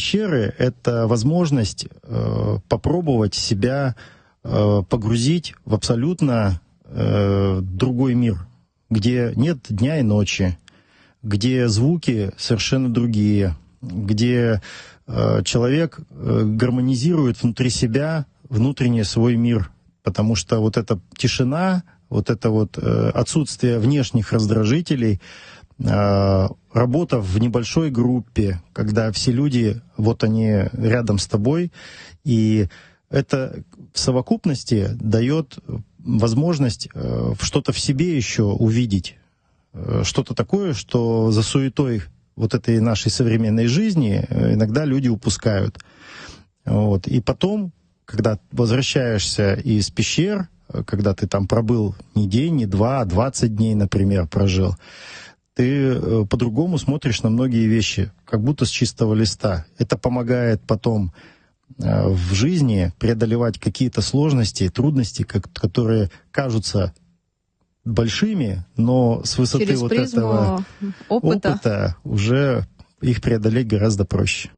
Пещеры — это возможность попробовать себя погрузить в абсолютно другой мир, где нет дня и ночи, где звуки совершенно другие, где человек гармонизирует внутри себя внутренний свой мир, потому что вот эта тишина, вот это вот отсутствие внешних раздражителей, работа в небольшой группе, когда все люди, вот они рядом с тобой, и это в совокупности дает возможность что-то в себе еще увидеть, что-то такое, что за суетой вот этой нашей современной жизни иногда люди упускают. Вот. И потом, когда возвращаешься из пещер, когда ты там пробыл не день, не два, а 20 дней, например, прожил, ты по-другому смотришь на многие вещи, как будто с чистого листа. Это помогает потом в жизни преодолевать какие-то сложности, трудности, которые кажутся большими, но с высоты Через вот призму этого опыта уже их преодолеть гораздо проще.